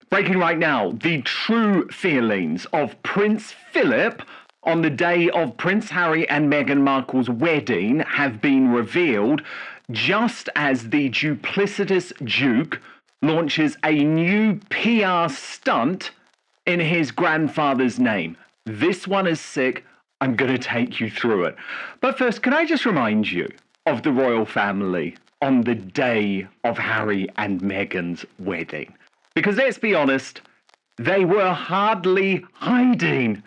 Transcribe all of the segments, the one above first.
Breaking right now, the true feelings of Prince Philip on the day of Prince Harry and Meghan Markle's wedding have been revealed, just as the duplicitous Duke launches a new PR stunt in his grandfather's name. This one is sick. I'm going to take you through it. But first, can I just remind you of the royal family on the day of Harry and Meghan's wedding? Because let's be honest, they were hardly hiding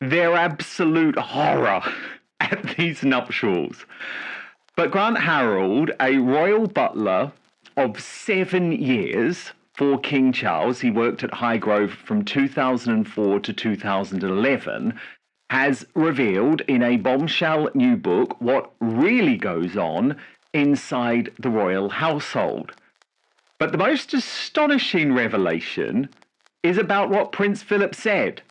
their absolute horror at these nuptials. But Grant Harold, a royal butler of 7 years for King Charles, he worked at Highgrove from 2004 to 2011, has revealed in a bombshell new book what really goes on inside the royal household. But the most astonishing revelation is about what Prince Philip said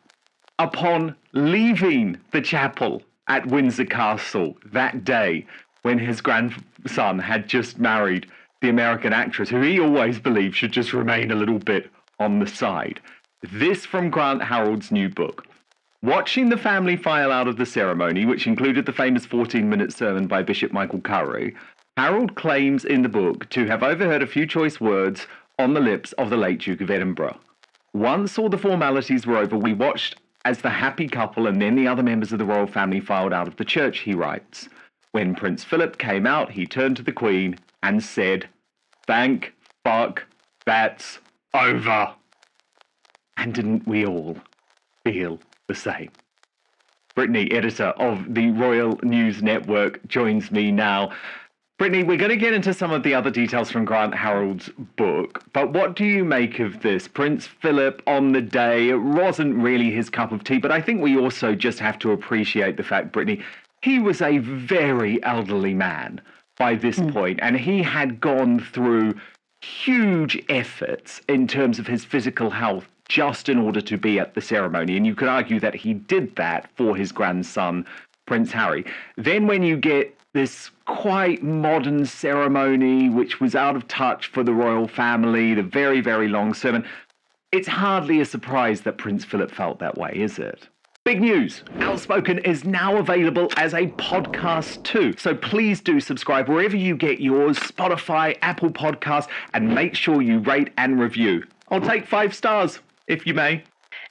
upon leaving the chapel at Windsor Castle that day when his grandson had just married the American actress who he always believed should just remain a little bit on the side. This from Grant Harold's new book. Watching the family file out of the ceremony, which included the famous 14-minute sermon by Bishop Michael Curry, Harold claims in the book to have overheard a few choice words on the lips of the late Duke of Edinburgh. Once all the formalities were over, we watched as the happy couple and then the other members of the royal family filed out of the church, he writes. When Prince Philip came out, he turned to the Queen and said, "Thank fuck, that's over." And didn't we all feel the same? Brittany, editor of the Royal News Network, joins me now. Brittany, we're going to get into some of the other details from Grant Harold's book, but what do you make of this? Prince Philip on the day, it wasn't really his cup of tea, but I think we also just have to appreciate the fact, Brittany, he was a very elderly man by this point, and he had gone through huge efforts in terms of his physical health just in order to be at the ceremony, and you could argue that he did that for his grandson, Prince Harry. Then when you get this quite modern ceremony, which was out of touch for the royal family, the very, very long sermon, it's hardly a surprise that Prince Philip felt that way, is it? Big news, Outspoken is now available as a podcast too. So please do subscribe wherever you get yours, Spotify, Apple Podcasts, and make sure you rate and review. I'll take 5 stars, if you may.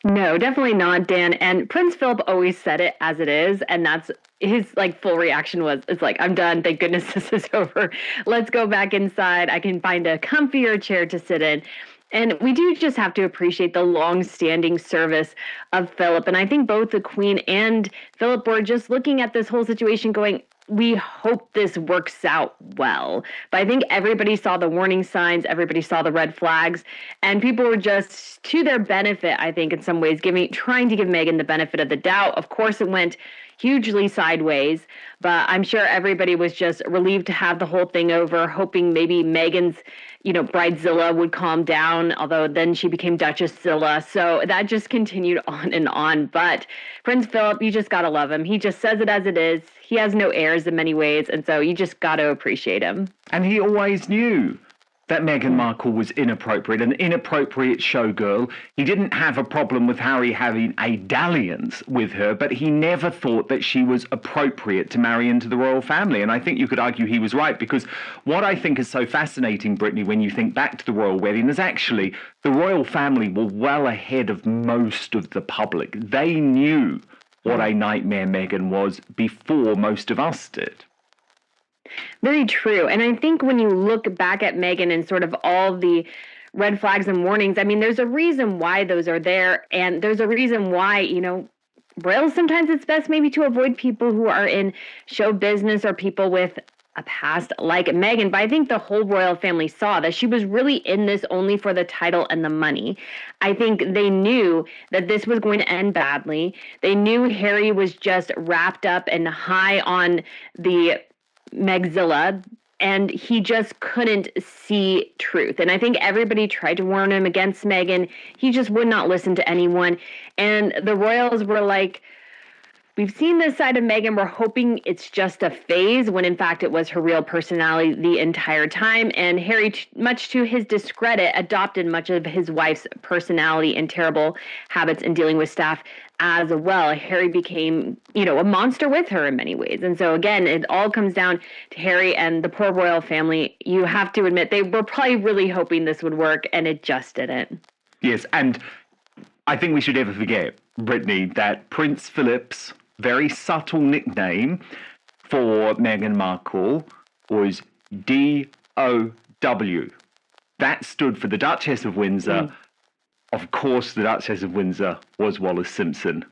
No, definitely not, Dan. And Prince Philip always said it as it is, and that's his full reaction was, it's like, I'm done. Thank goodness this is over. Let's go back inside. I can find a comfier chair to sit in. And we do just have to appreciate the long-standing service of Philip. And I think both the Queen and Philip were just looking at this whole situation going, we hope this works out well. But I think everybody saw the warning signs, everybody saw the red flags, and people were just, to their benefit, I think, in some ways, trying to give Meghan the benefit of the doubt. Of course, it went hugely sideways, but I'm sure everybody was just relieved to have the whole thing over, hoping maybe Meghan's, Bridezilla would calm down, although then she became Duchess-zilla. So that just continued on and on. But Prince Philip, you just got to love him. He just says it as it is. He has no airs in many ways, and so you just got to appreciate him. And he always knew that Meghan Markle was inappropriate, an inappropriate showgirl. He didn't have a problem with Harry having a dalliance with her, but he never thought that she was appropriate to marry into the royal family. And I think you could argue he was right, because what I think is so fascinating, Brittany, when you think back to the royal wedding, is actually the royal family were well ahead of most of the public. They knew what a nightmare Meghan was before most of us did. Very true. And I think when you look back at Meghan and sort of all the red flags and warnings, I mean, there's a reason why those are there. And there's a reason why, royals, sometimes it's best maybe to avoid people who are in show business or people with a past like Meghan. But I think the whole royal family saw that she was really in this only for the title and the money. I think they knew that this was going to end badly. They knew Harry was just wrapped up and high on the Megzilla, and he just couldn't see truth. And I think everybody tried to warn him against Meghan. He just would not listen to anyone. And the royals were like, we've seen this side of Meghan. We're hoping it's just a phase when in fact it was her real personality the entire time. And Harry, much to his discredit, adopted much of his wife's personality and terrible habits in dealing with staff as well. Harry became, a monster with her in many ways. And so again, it all comes down to Harry and the poor royal family. You have to admit they were probably really hoping this would work, and it just didn't. Yes, and I think we should never forget, Brittany, that Prince Philip's very subtle nickname for Meghan Markle was D-O-W. That stood for the Duchess of Windsor. Of course, the Duchess of Windsor was Wallace Simpson.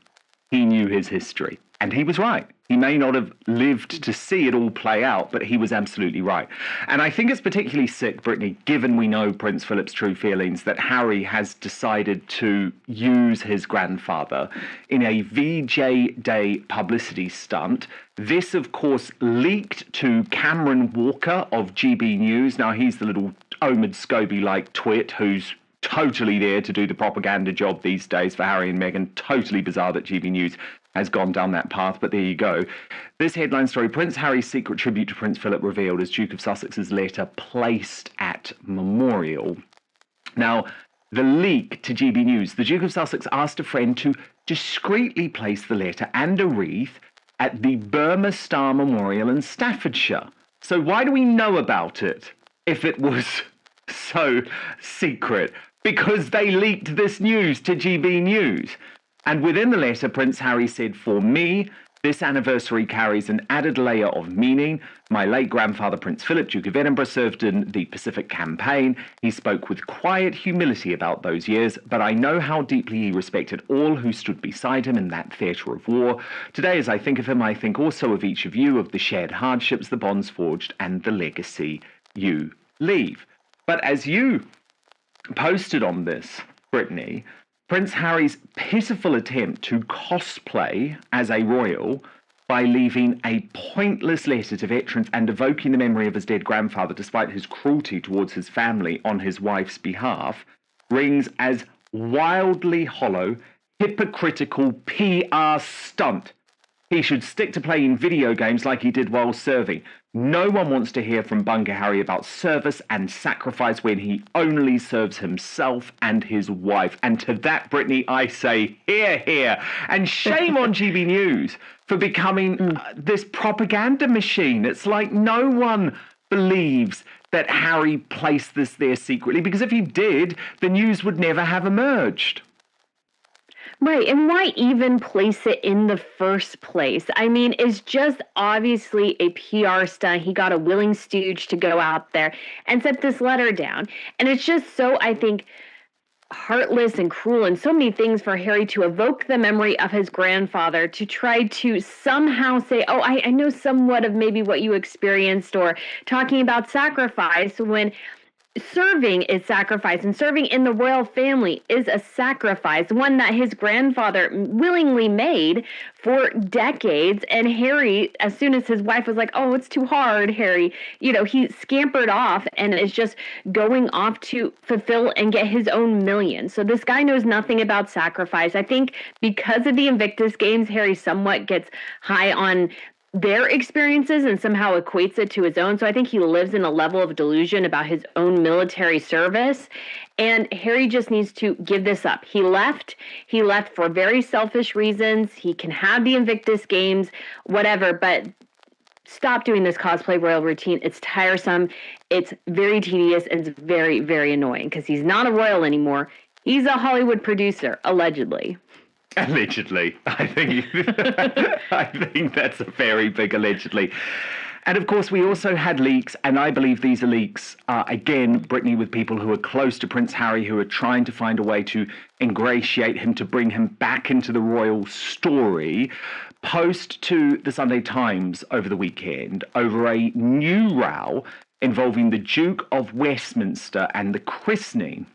He knew his history. And he was right. He may not have lived to see it all play out, but he was absolutely right. And I think it's particularly sick, Brittany, given we know Prince Philip's true feelings, that Harry has decided to use his grandfather in a VJ Day publicity stunt. This, of course, leaked to Cameron Walker of GB News. Now, he's the little Omid Scobie-like twit who's totally there to do the propaganda job these days for Harry and Meghan. Totally bizarre that GB News has gone down that path, but there you go. This headline story, Prince Harry's secret tribute to Prince Philip revealed as Duke of Sussex's letter placed at memorial. Now, the leak to GB News, the Duke of Sussex asked a friend to discreetly place the letter and a wreath at the Burma Star Memorial in Staffordshire. So why do we know about it if it was so secret? Because they leaked this news to GB News. And within the letter, Prince Harry said, "For me, this anniversary carries an added layer of meaning. My late grandfather, Prince Philip, Duke of Edinburgh, served in the Pacific Campaign. He spoke with quiet humility about those years, but I know how deeply he respected all who stood beside him in that theatre of war. Today, as I think of him, I think also of each of you, of the shared hardships, the bonds forged, and the legacy you leave." But as you posted on this, Brittany, Prince Harry's pitiful attempt to cosplay as a royal by leaving a pointless letter to veterans and evoking the memory of his dead grandfather despite his cruelty towards his family on his wife's behalf rings as wildly hollow, hypocritical PR stunt. He should stick to playing video games like he did while serving. No one wants to hear from Bunker Harry about service and sacrifice when he only serves himself and his wife. And to that, Brittany, I say, hear, hear. And shame on GB News for becoming this propaganda machine. It's like no one believes that Harry placed this there secretly, because if he did, the news would never have emerged. Right, and why even place it in the first place? I mean, it's just obviously a PR stunt. He got a willing stooge to go out there and set this letter down. And it's just so, I think, heartless and cruel and so many things for Harry to evoke the memory of his grandfather, to try to somehow say, oh, I know somewhat of maybe what you experienced, or talking about sacrifice when serving is sacrifice, and serving in the royal family is a sacrifice, one that his grandfather willingly made for decades. And Harry, as soon as his wife was like, oh, it's too hard, Harry, he scampered off and is just going off to fulfill and get his own million. So this guy knows nothing about sacrifice. I think because of the Invictus Games, Harry somewhat gets high on their experiences and somehow equates it to his own. So I think he lives in a level of delusion about his own military service. And Harry just needs to give this up. He left for very selfish reasons. He can have the Invictus Games, whatever, but stop doing this cosplay royal routine. It's tiresome. It's very tedious, and it's very, very annoying because he's not a royal anymore. He's a Hollywood producer, allegedly. Allegedly. I think that's a very big allegedly. And of course, we also had leaks, and I believe these are leaks, again, Brittany, with people who are close to Prince Harry, who are trying to find a way to ingratiate him, to bring him back into the royal story, post to the Sunday Times over the weekend over a new row involving the Duke of Westminster and the christening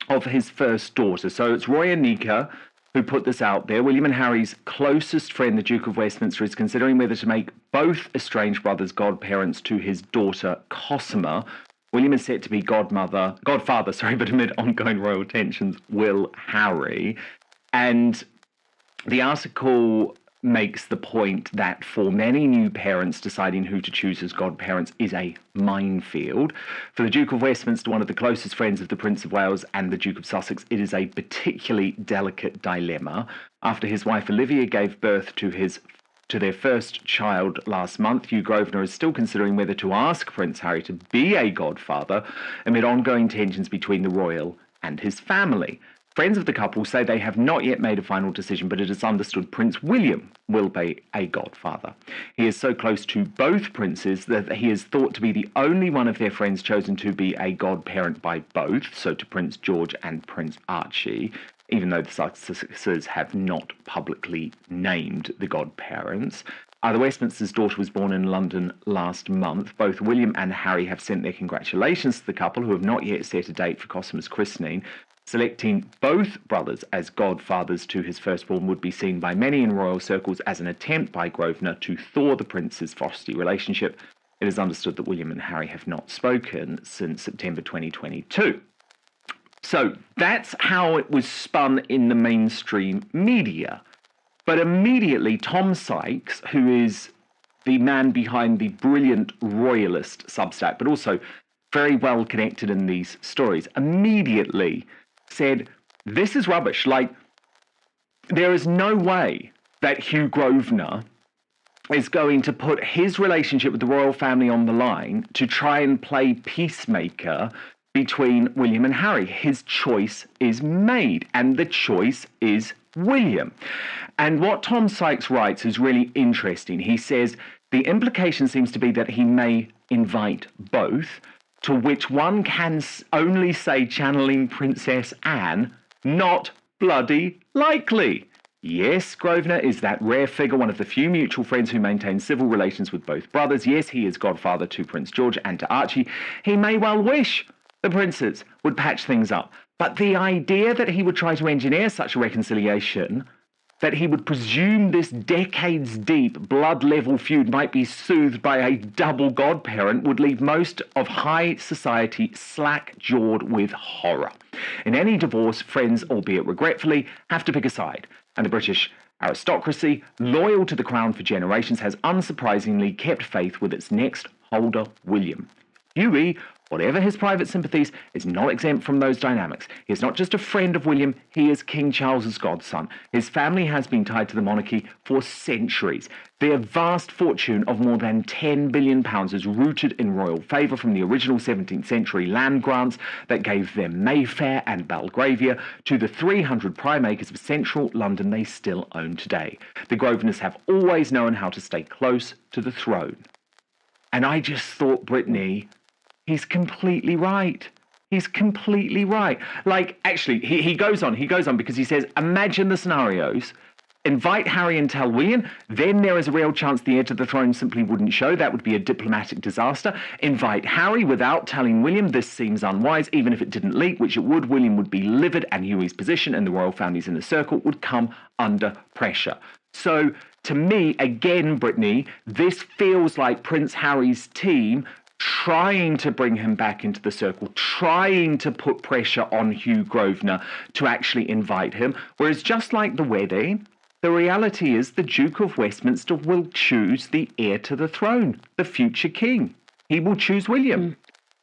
of his first daughter. So it's Roy and Nika who put this out there. William and Harry's closest friend, the Duke of Westminster, is considering whether to make both estranged brothers godparents to his daughter Cosima. William is set to be godfather, but amid ongoing royal tensions, will Harry. And the article makes the point that for many new parents, deciding who to choose as godparents is a minefield. For the Duke of Westminster, one of the closest friends of the Prince of Wales and the Duke of Sussex, it is a particularly delicate dilemma. After his wife Olivia gave birth to their first child last month, Hugh Grosvenor is still considering whether to ask Prince Harry to be a godfather amid ongoing tensions between the royal and his family. Friends of the couple say they have not yet made a final decision, but it is understood Prince William will be a godfather. He is so close to both princes that he is thought to be the only one of their friends chosen to be a godparent by both, so to Prince George and Prince Archie, even though the Sussexes have not publicly named the godparents. The Westminster's daughter was born in London last month. Both William and Harry have sent their congratulations to the couple, who have not yet set a date for Cosima's christening. Selecting both brothers as godfathers to his firstborn would be seen by many in royal circles as an attempt by Grosvenor to thaw the prince's frosty relationship. It is understood that William and Harry have not spoken since September 2022. So that's how it was spun in the mainstream media. But immediately, Tom Sykes, who is the man behind the brilliant Royalist Substack, but also very well connected in these stories, immediately said, this is rubbish. Like, there is no way that Hugh Grosvenor is going to put his relationship with the royal family on the line to try and play peacemaker between William and Harry. His choice is made, and the choice is William. And what Tom Sykes writes is really interesting. He says the implication seems to be that he may invite both, to which one can only say, channeling Princess Anne, not bloody likely. Yes, Grosvenor is that rare figure, one of the few mutual friends who maintain civil relations with both brothers. Yes, he is godfather to Prince George and to Archie. He may well wish the princes would patch things up. But the idea that he would try to engineer such a reconciliation, that he would presume this decades-deep blood-level feud might be soothed by a double godparent, would leave most of high society slack-jawed with horror. In any divorce, friends, albeit regretfully, have to pick a side, and the British aristocracy, loyal to the crown for generations, has unsurprisingly kept faith with its next holder, William. Hughie, whatever his private sympathies, is not exempt from those dynamics. He is not just a friend of William, he is King Charles's godson. His family has been tied to the monarchy for centuries. Their vast fortune of more than £10 billion is rooted in royal favour, from the original 17th century land grants that gave them Mayfair and Belgravia to the 300 prime acres of central London they still own today. The Grosvenors have always known how to stay close to the throne. And I just thought, Brittany, he's completely right. He's completely right. Like, actually, he goes on because he says, imagine the scenarios. Invite Harry and tell William, then there is a real chance the heir to the throne simply wouldn't show. That would be a diplomatic disaster. Invite Harry without telling William. This seems unwise. Even if it didn't leak, which it would, William would be livid, and Hughie's position and the royal family's inner circle would come under pressure. So, to me, again, Brittany, this feels like Prince Harry's team trying to bring him back into the circle, trying to put pressure on Hugh Grosvenor to actually invite him. Whereas just like the wedding, the reality is the Duke of Westminster will choose the heir to the throne, the future king. He will choose William.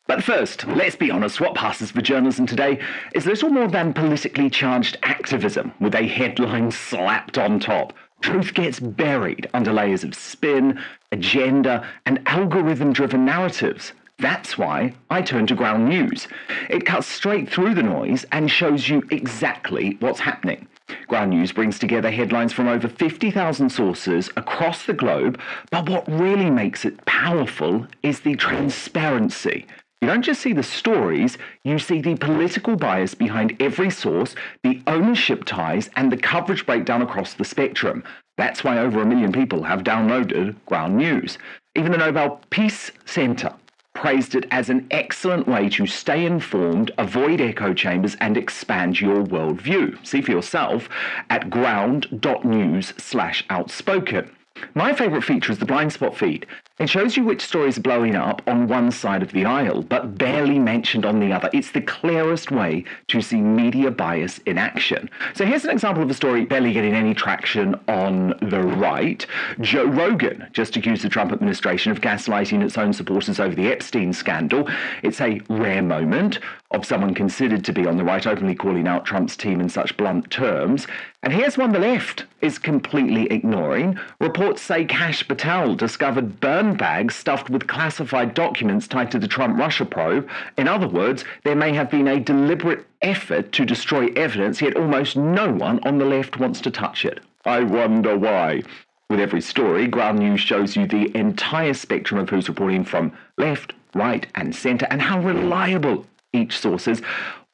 But first, let's be honest, what passes for journalism today is little more than politically charged activism with a headline slapped on top. Truth gets buried under layers of spin, agenda, and algorithm-driven narratives. That's why I turn to Ground News. It cuts straight through the noise and shows you exactly what's happening. Ground News brings together headlines from over 50,000 sources across the globe, but what really makes it powerful is the transparency. You don't just see the stories, you see the political bias behind every source, the ownership ties, and the coverage breakdown across the spectrum. That's why over 1 million people have downloaded Ground News. Even the Nobel Peace Centre praised it as an excellent way to stay informed, avoid echo chambers, and expand your worldview. See for yourself at ground.news/outspoken. My favourite feature is the blind spot feed. It shows you which stories are blowing up on one side of the aisle, but barely mentioned on the other. It's the clearest way to see media bias in action. So here's an example of a story barely getting any traction on the right. Joe Rogan just accused the Trump administration of gaslighting its own supporters over the Epstein scandal. It's a rare moment of someone considered to be on the right openly calling out Trump's team in such blunt terms. And here's one the left is completely ignoring. Reports say Kash Patel discovered burn bags stuffed with classified documents tied to the Trump-Russia probe. In other words, there may have been a deliberate effort to destroy evidence, yet almost no one on the left wants to touch it. I wonder why. With every story, Ground News shows you the entire spectrum of who's reporting from left, right, and centre, and how reliable each source is.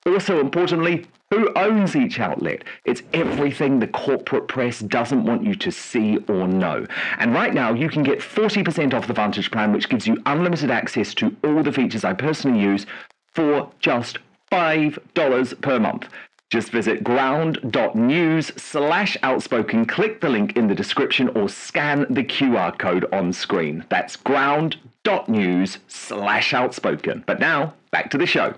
Also, importantly, who owns each outlet? It's everything the corporate press doesn't want you to see or know. And right now, you can get 40% off the Vantage plan, which gives you unlimited access to all the features I personally use for just $5 per month. Just visit ground.news/outspoken, click the link in the description, or scan the QR code on screen. That's ground.news/outspoken. But now, back to the show.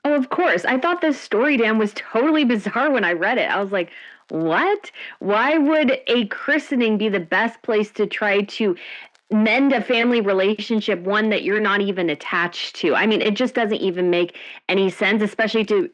Oh, of course. I thought this story, Dan, was totally bizarre when I read it. I was like, what? Why would a christening be the best place to try to mend a family relationship, one that you're not even attached to? I mean, it just doesn't even make any sense, especially to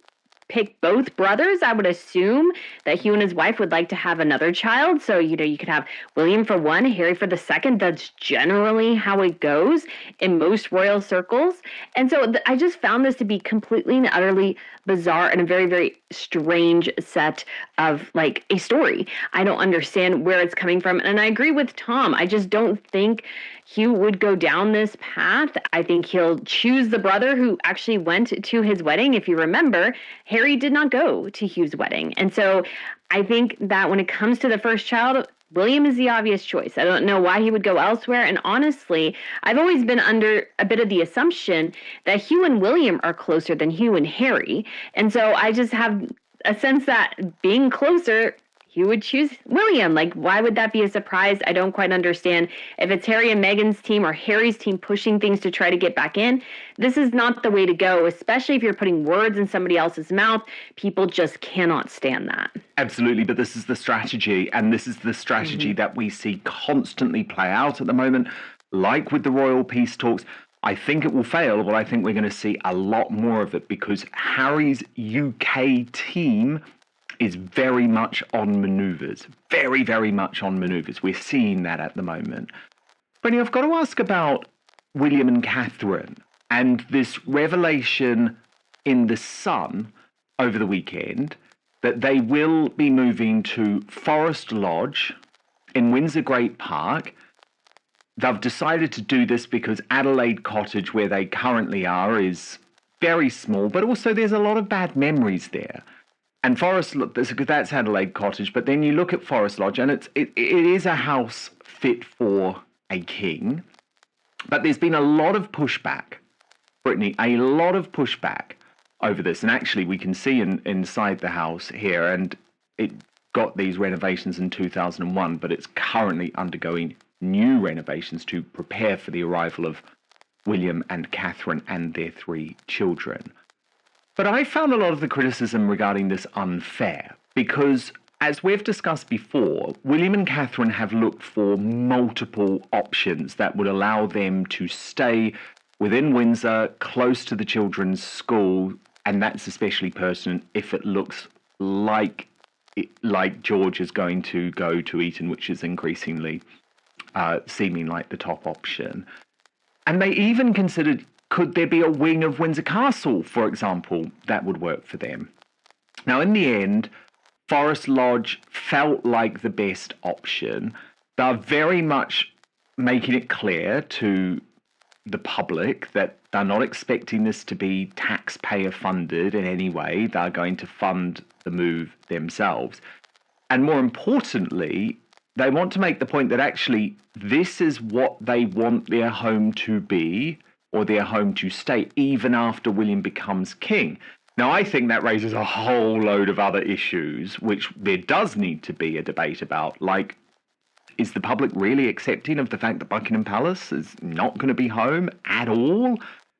pick both brothers. I would assume that Hugh and his wife would like to have another child. So, you could have William for one, Harry for the second. That's generally how it goes in most royal circles. And so I just found this to be completely and utterly bizarre and a very, very strange set of a story. I don't understand where it's coming from. And I agree with Tom. I just don't think Hugh would go down this path. I think he'll choose the brother who actually went to his wedding. If you remember, Harry did not go to Hugh's wedding. And so I think that when it comes to the first child, William is the obvious choice. I don't know why he would go elsewhere. And honestly, I've always been under a bit of the assumption that Hugh and William are closer than Hugh and Harry. And so I just have a sense that being closer, you would choose William. Why would that be a surprise? I don't quite understand. If it's Harry and Meghan's team or Harry's team pushing things to try to get back in, this is not the way to go, especially if you're putting words in somebody else's mouth. People just cannot stand that. Absolutely, but this is the strategy, and this is the strategy that we see constantly play out at the moment, like with the royal peace talks. I think it will fail, but I think we're going to see a lot more of it because Harry's UK team is very much on manoeuvres. Very, very much on manoeuvres. We're seeing that at the moment. Brenny, I've got to ask about William and Catherine and this revelation in The Sun over the weekend that they will be moving to Forest Lodge in Windsor Great Park. They've decided to do this because Adelaide Cottage, where they currently are, is very small, but also there's a lot of bad memories there. And that's Adelaide Cottage, but then you look at Forest Lodge, and it is a house fit for a king. But there's been a lot of pushback, Brittany, a lot of pushback over this. And actually, we can see inside the house here, and it got these renovations in 2001, but it's currently undergoing new renovations to prepare for the arrival of William and Catherine and their 3 children. But I found a lot of the criticism regarding this unfair because, as we've discussed before, William and Catherine have looked for multiple options that would allow them to stay within Windsor, close to the children's school, and that's especially pertinent if it looks like George is going to go to Eton, which is increasingly seeming like the top option. And they even considered, could there be a wing of Windsor Castle, for example, that would work for them? Now, in the end, Forest Lodge felt like the best option. They're very much making it clear to the public that they're not expecting this to be taxpayer funded in any way. They're going to fund the move themselves. And more importantly, they want to make the point that actually this is what they want their home to be, or their home to stay, even after William becomes king. Now, I think that raises a whole load of other issues, which there does need to be a debate about, like is the public really accepting of the fact that Buckingham Palace is not going to be home at all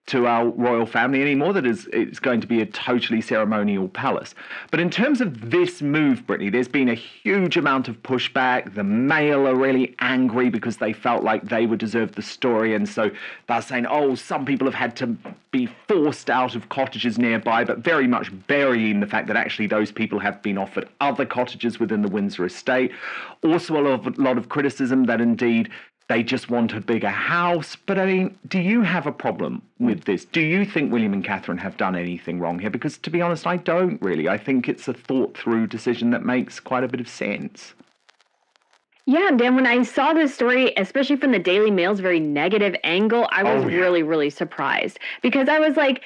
to our royal family anymore, that it's going to be a totally ceremonial palace? But in terms of this move, Brittany, there's been a huge amount of pushback. The Mail are really angry because they felt like they were deserved the story, and so they're saying, oh, some people have had to be forced out of cottages nearby, but very much burying the fact that actually those people have been offered other cottages within the Windsor estate. Also a lot of criticism that indeed they just want a bigger house. But I mean, do you have a problem with this? Do you think William and Catherine have done anything wrong here? Because to be honest, I don't really. I think it's a thought-through decision that makes quite a bit of sense. Yeah, Dan, when I saw this story, especially from the Daily Mail's very negative angle, I was really, really surprised. Because I was like,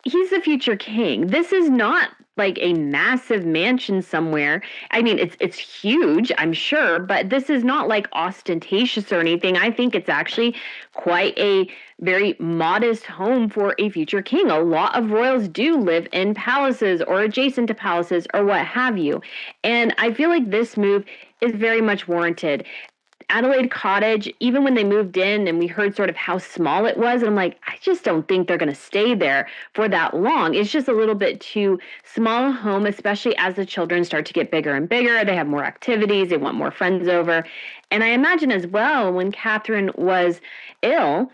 he's the future king. This is not like a massive mansion somewhere. I mean, it's huge, I'm sure, but this is not like ostentatious or anything. I think it's actually quite a very modest home for a future king. A lot of royals do live in palaces or adjacent to palaces or what have you. And I feel like this move is very much warranted. Adelaide Cottage, even when they moved in and we heard sort of how small it was, and I'm like, I just don't think they're going to stay there for that long. It's just a little bit too small a home, especially as the children start to get bigger and bigger. They have more activities. They want more friends over. And I imagine as well, when Catherine was ill,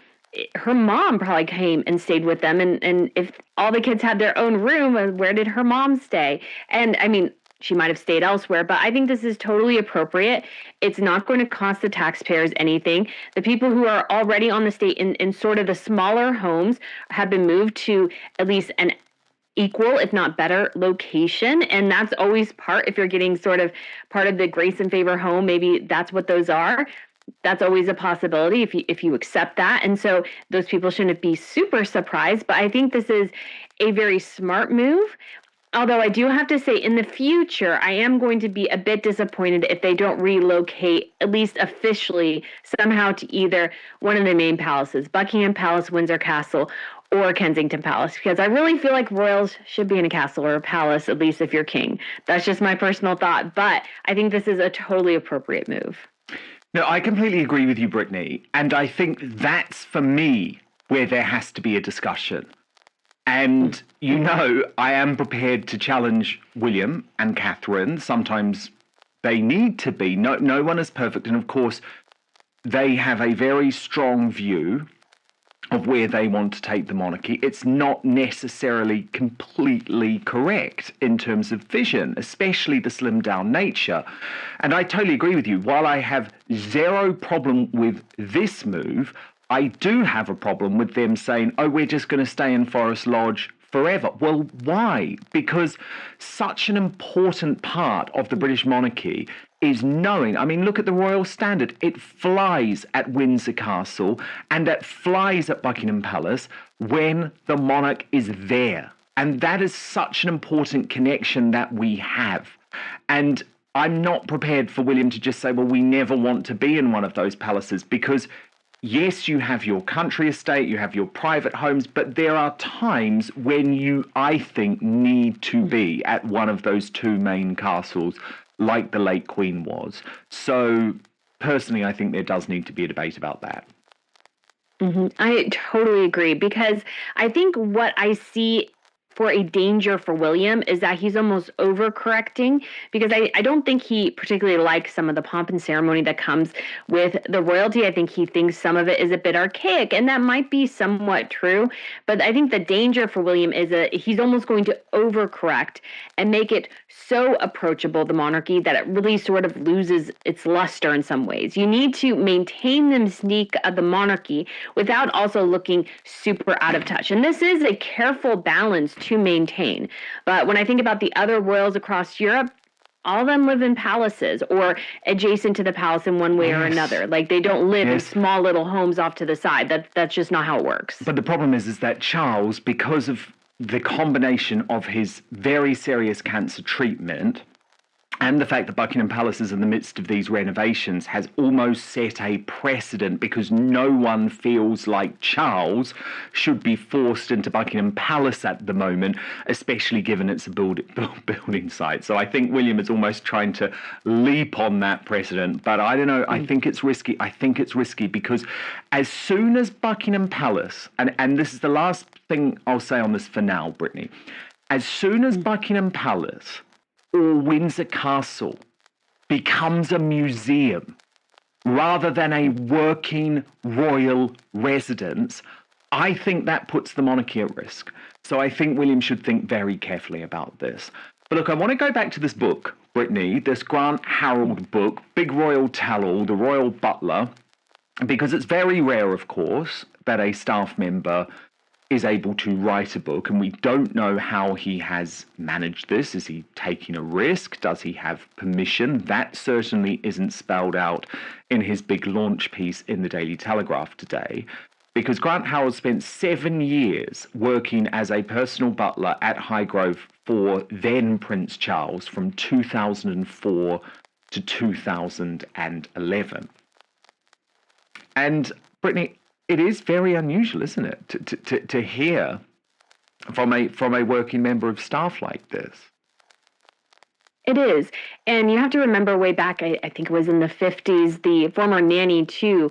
her mom probably came and stayed with them. And if all the kids had their own room, where did her mom stay? And I mean, she might have stayed elsewhere, but I think this is totally appropriate. It's not going to cost the taxpayers anything. The people who are already on the estate in sort of the smaller homes have been moved to at least an equal, if not better, location. And that's always if you're getting sort of part of the grace and favor home, maybe that's what those are. That's always a possibility if you accept that. And so those people shouldn't be super surprised. But I think this is a very smart move. Although I do have to say, in the future, I am going to be a bit disappointed if they don't relocate, at least officially, somehow to either one of the main palaces, Buckingham Palace, Windsor Castle, or Kensington Palace, because I really feel like royals should be in a castle or a palace, at least if you're king. That's just my personal thought, but I think this is a totally appropriate move. No, I completely agree with you, Brittany, and I think that's, for me, where there has to be a discussion. And, you know, I am prepared to challenge William and Catherine. Sometimes they need to be. No one is perfect. And, of course, they have a very strong view of where they want to take the monarchy. It's not necessarily completely correct in terms of vision, especially the slimmed down nature. And I totally agree with you. While I have zero problem with this move, I do have a problem with them saying, oh, we're just going to stay in Forest Lodge forever. Well, why? Because such an important part of the British monarchy is knowing, I mean, look at the Royal Standard. It flies at Windsor Castle and it flies at Buckingham Palace when the monarch is there. And that is such an important connection that we have. And I'm not prepared for William to just say, well, we never want to be in one of those palaces, because yes, you have your country estate, you have your private homes, but there are times when you, I think, need to be at one of those two main castles, like the late Queen was. So, personally, I think there does need to be a debate about that. Mm-hmm. I totally agree, because I think what I see for a danger for William is that he's almost overcorrecting, because I don't think he particularly likes some of the pomp and ceremony that comes with the royalty. I think he thinks some of it is a bit archaic, and that might be somewhat true. But I think the danger for William is that he's almost going to overcorrect and make it so approachable, the monarchy, that it really sort of loses its luster in some ways. You need to maintain the mystique of the monarchy without also looking super out of touch. And this is a careful balance to maintain. But when I think about the other royals across Europe, all of them live in palaces or adjacent to the palace in one way or another. Like, they don't live in small little homes off to the side. That's just not how it works. But the problem is that Charles, because of the combination of his very serious cancer treatment And the fact that Buckingham Palace is in the midst of these renovations has almost set a precedent, because no one feels like Charles should be forced into Buckingham Palace at the moment, especially given it's a building site. So I think William is almost trying to leap on that precedent. But I don't know. I think it's risky. I think it's risky because as soon as Buckingham Palace, and this is the last thing I'll say on this for now, Brittany, as soon as Buckingham Palace or Windsor Castle becomes a museum rather than a working royal residence, I think that puts the monarchy at risk. So I think William should think very carefully about this. But look, I want to go back to this book, Brittany, this Grant Harold book, Big Royal Tell-All, The Royal Butler, because it's very rare, of course, that a staff member is able to write a book, and we don't know how he has managed this. Is he taking a risk? Does he have permission? That certainly isn't spelled out in his big launch piece in the Daily Telegraph today, because Grant Harold spent 7 years working as a personal butler at Highgrove for then Prince Charles from 2004 to 2011. And Brittany, it is very unusual, isn't it, to hear from a working member of staff like this? It is. And you have to remember way back, I think it was in the 50s, the former nanny to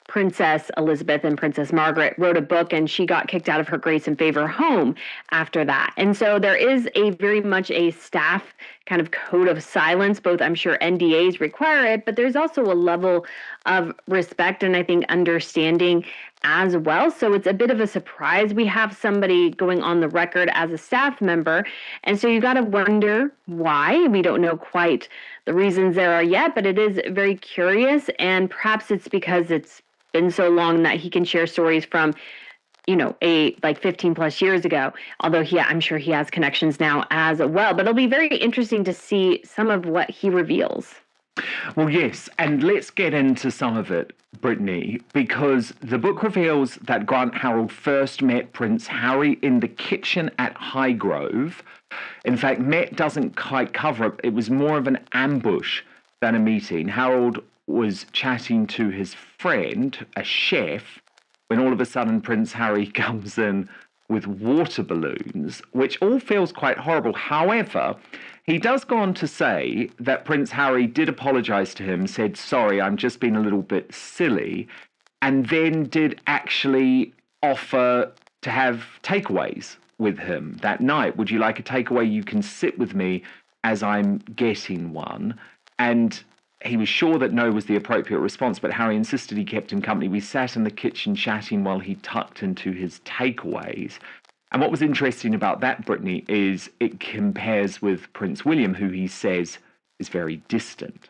Princess Elizabeth and Princess Margaret wrote a book, and she got kicked out of her Grace and Favor home after that. And so there is a very much a staff kind of code of silence. Both, I'm sure, NDAs require it, but there's also a level of respect and I think understanding as well. So it's a bit of a surprise we have somebody going on the record as a staff member. And so you got to wonder why. We don't know quite the reasons there are yet, but it is very curious. And perhaps it's because it's been so long that he can share stories from, like 15 plus years ago, although I'm sure he has connections now as well. But it'll be very interesting to see some of what he reveals. Well, yes, and let's get into some of it, Brittany, because the book reveals that Grant Harold first met Prince Harry in the kitchen at Highgrove. In fact, met doesn't quite cover it. It was more of an ambush than a meeting. Harold was chatting to his friend, a chef, when all of a sudden Prince Harry comes in with water balloons, which all feels quite horrible. However, he does go on to say that Prince Harry did apologize to him, said, sorry, I'm just being a little bit silly, and then did actually offer to have takeaways with him that night. Would you like a takeaway? You can sit with me as I'm getting one. And he was sure that no was the appropriate response, but Harry insisted he kept him company. We sat in the kitchen chatting while he tucked into his takeaways. And what was interesting about that, Brittany, is it compares with Prince William, who he says is very distant.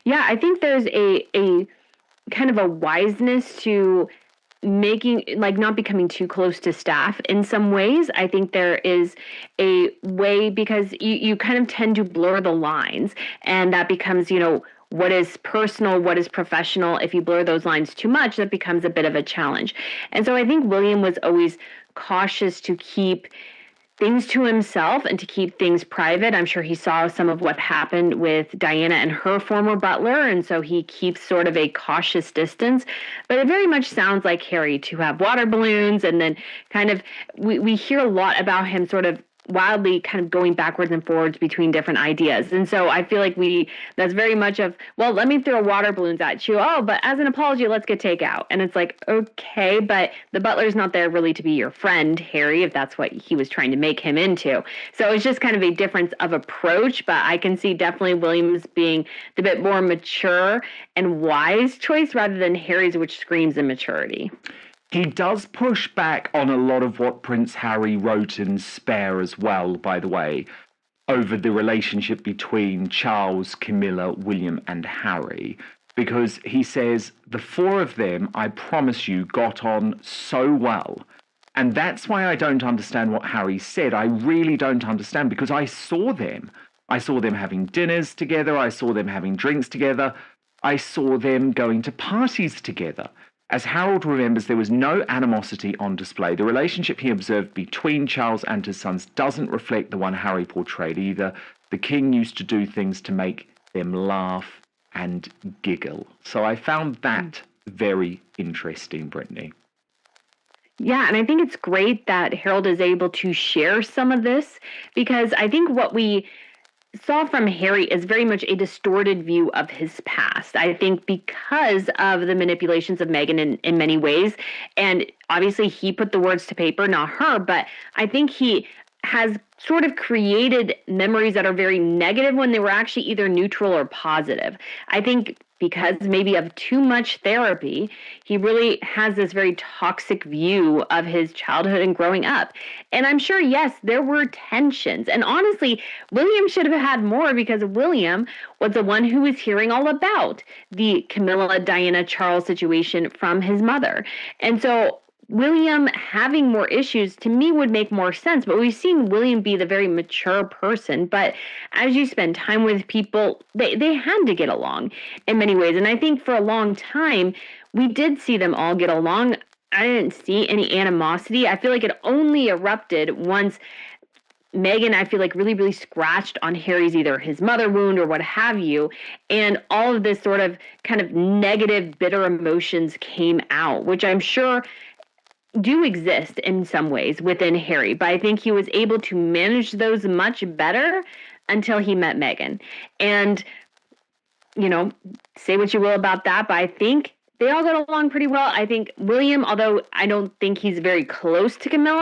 Yeah, I think there's a kind of a wiseness to making, like, not becoming too close to staff in some ways. I think there is a way, because you kind of tend to blur the lines, and that becomes, what is personal, what is professional. If you blur those lines too much, that becomes a bit of a challenge. And so I think William was always cautious to keep things to himself and to keep things private. I'm sure he saw some of what happened with Diana and her former butler, and so he keeps sort of a cautious distance. But it very much sounds like Harry to have water balloons, and then kind of we hear a lot about him sort of wildly kind of going backwards and forwards between different ideas. And so I feel like that's very much of, well, let me throw water balloons at you. Oh, but as an apology, let's get takeout. And it's like, okay, but the butler's not there really to be your friend, Harry, if that's what he was trying to make him into. So it's just kind of a difference of approach, but I can see definitely Williams being the bit more mature and wise choice rather than Harry's, which screams immaturity. He does push back on a lot of what Prince Harry wrote in Spare as well, by the way, over the relationship between Charles, Camilla, William, and Harry, because he says the four of them, I promise you, got on so well. And that's why I don't understand what Harry said. I really don't understand, because I saw them. I saw them having dinners together. I saw them having drinks together. I saw them going to parties together. As Harold remembers, there was no animosity on display. The relationship he observed between Charles and his sons doesn't reflect the one Harry portrayed either. The king used to do things to make them laugh and giggle. So I found that very interesting, Brittany. Yeah, and I think it's great that Harold is able to share some of this, because I think what we saw from Harry is very much a distorted view of his past. I think because of the manipulations of Meghan in many ways, and obviously he put the words to paper, not her, but I think he has sort of created memories that are very negative when they were actually either neutral or positive. I think because maybe of too much therapy, he really has this very toxic view of his childhood and growing up. And I'm sure, yes, there were tensions. And honestly, William should have had more, because William was the one who was hearing all about the Camilla, Diana, Charles situation from his mother. And so William having more issues to me would make more sense, but we've seen William be the very mature person. But as you spend time with people, they had to get along in many ways. And I think for a long time, we did see them all get along. I didn't see any animosity. I feel like it only erupted once Meghan, I feel like, really, really scratched on Harry's either his mother wound or what have you. And all of this sort of kind of negative, bitter emotions came out, which I'm sure do exist in some ways within Harry, but I think he was able to manage those much better until he met Meghan. And, say what you will about that, but I think they all got along pretty well. I think William, although I don't think he's very close to Camilla,